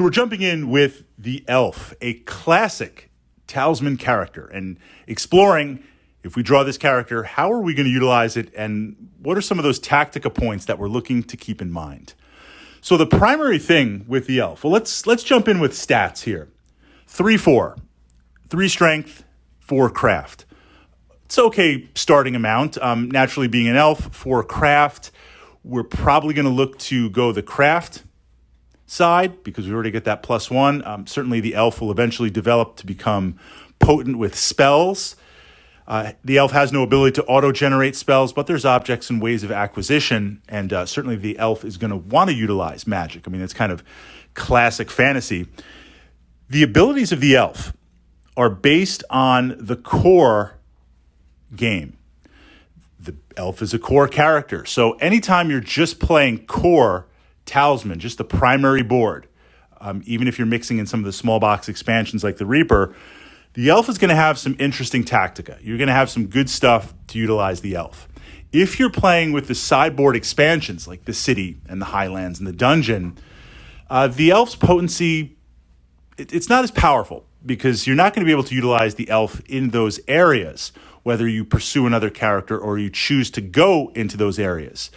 So we're jumping in with the Elf, a classic Talisman character, and exploring, if we draw this character, how are we going to utilize it, and what are some of those tactica points that we're looking to keep in mind? So the primary thing with the Elf, well, let's jump in with stats here. 3-4, 3 strength, 4 craft. It's okay starting amount. Naturally, being an elf, 4 craft, we're probably going to look to go the craft side because we already get that +1. Certainly, the elf will eventually develop to become potent with spells. The elf has no ability to auto-generate spells, but there's objects and ways of acquisition, and certainly the elf is going to want to utilize magic. I mean, it's kind of classic fantasy. The abilities of the elf are based on the core game. The elf is a core character. So anytime you're just playing core Talisman, just the primary board, even if you're mixing in some of the small box expansions like the Reaper, the elf is going to have some interesting tactica. You're going to have some good stuff to utilize the elf. If you're playing with the sideboard expansions like the city and the highlands and the dungeon, the elf's potency, it's not as powerful because you're not going to be able to utilize the elf in those areas, whether you pursue another character or you choose to go into those areas,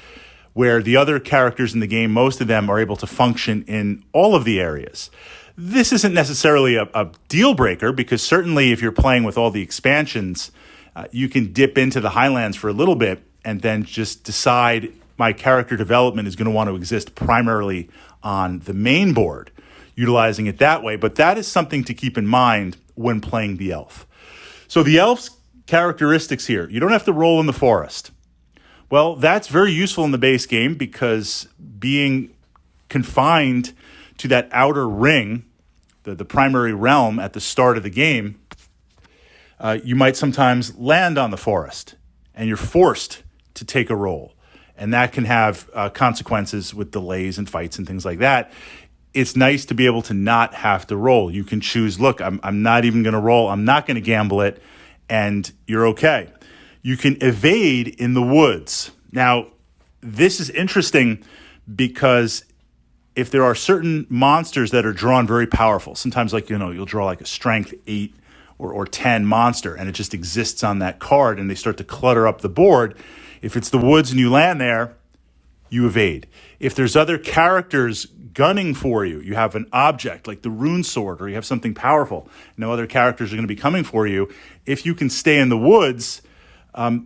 where the other characters in the game, most of them are able to function in all of the areas. This isn't necessarily a deal breaker because certainly if you're playing with all the expansions, you can dip into the highlands for a little bit and then just decide my character development is going to want to exist primarily on the main board, utilizing it that way. But that is something to keep in mind when playing the elf. So the elf's characteristics here, you don't have to roll in the forest. Well, that's very useful in the base game because being confined to that outer ring, the primary realm at the start of the game, you might sometimes land on the forest and you're forced to take a roll. And that can have consequences with delays and fights and things like that. It's nice to be able to not have to roll. You can choose, look, I'm not even going to roll. I'm not going to gamble it. And you're okay. You can evade in the woods. Now, this is interesting because if there are certain monsters that are drawn very powerful, sometimes you'll draw like a strength 8 or 10 monster and it just exists on that card and they start to clutter up the board. If it's the woods and you land there, you evade. If there's other characters gunning for you, you have an object like the rune sword or you have something powerful, no other characters are going to be coming for you. If you can stay in the woods,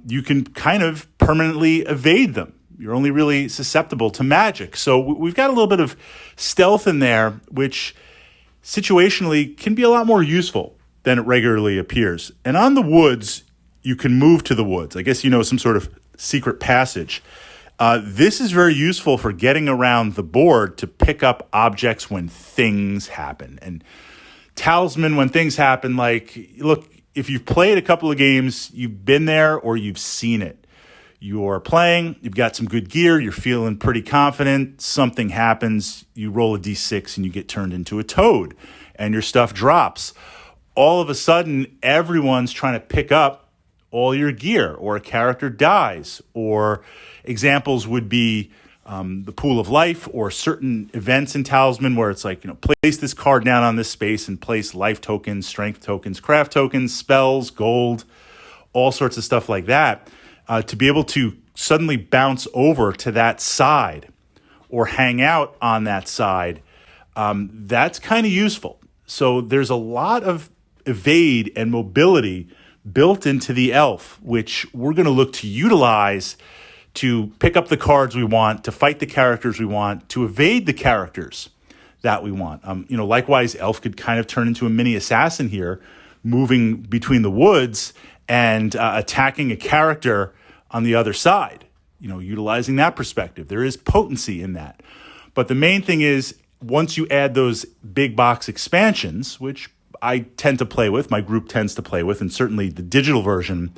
you can kind of permanently evade them. You're only really susceptible to magic. So we've got a little bit of stealth in there, which situationally can be a lot more useful than it regularly appears. And on the woods, you can move to the woods. I guess some sort of secret passage. This is very useful for getting around the board to pick up objects when things happen. And Talisman, when things happen, look, if you've played a couple of games, you've been there or you've seen it. You're playing, you've got some good gear, you're feeling pretty confident, something happens, you roll a d6 and you get turned into a toad and your stuff drops. All of a sudden, everyone's trying to pick up all your gear, or a character dies, or examples would be the Pool of Life or certain events in Talisman where it's place this card down on this space and place life tokens, strength tokens, craft tokens, spells, gold, all sorts of stuff like that. To be able to suddenly bounce over to that side or hang out on that side, that's kind of useful. So there's a lot of evade and mobility built into the elf, which we're going to look to utilize to pick up the cards we want, to fight the characters we want, to evade the characters that we want. Likewise, elf could kind of turn into a mini assassin here, moving between the woods and attacking a character on the other side, utilizing that perspective. There is potency in that. But the main thing is, once you add those big box expansions, which I tend to play with, my group tends to play with, and certainly the digital version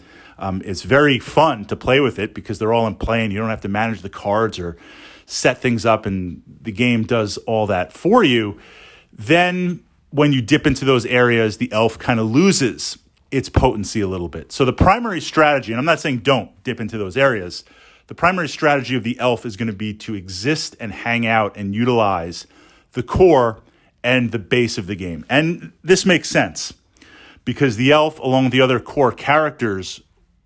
is very fun to play with it because they're all in play and you don't have to manage the cards or set things up, and the game does all that for you. Then when you dip into those areas, the elf kind of loses its potency a little bit. So the primary strategy, and I'm not saying don't dip into those areas, the primary strategy of the elf is going to be to exist and hang out and utilize the core and the base of the game. And this makes sense because the elf, along with the other core characters,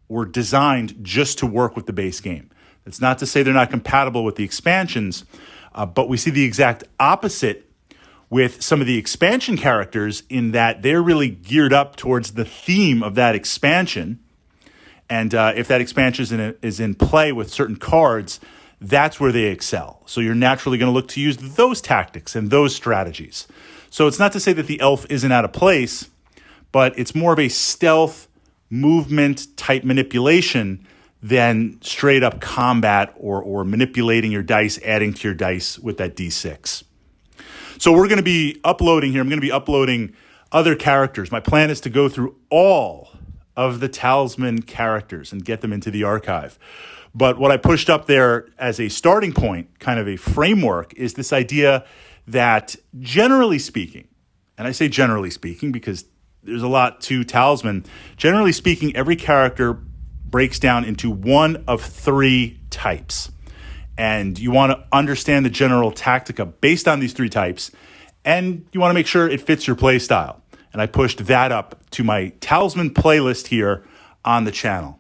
were designed just to work with the base game. That's not to say they're not compatible with the expansions, but we see the exact opposite with some of the expansion characters in that they're really geared up towards the theme of that expansion. And if that expansion is in play with certain cards, that's where they excel. So you're naturally going to look to use those tactics and those strategies. So it's not to say that the elf isn't out of place, but it's more of a stealth movement type manipulation than straight up combat or manipulating your dice, adding to your dice with that D6. So we're going to be uploading here. I'm going to be uploading other characters. My plan is to go through all of the Talisman characters and get them into the archive. But what I pushed up there as a starting point, kind of a framework, is this idea that generally speaking, and I say generally speaking because there's a lot to Talisman, generally speaking, every character breaks down into one of three types. And you want to understand the general tactica based on these three types, and you want to make sure it fits your play style. And I pushed that up to my Talisman playlist here on the channel.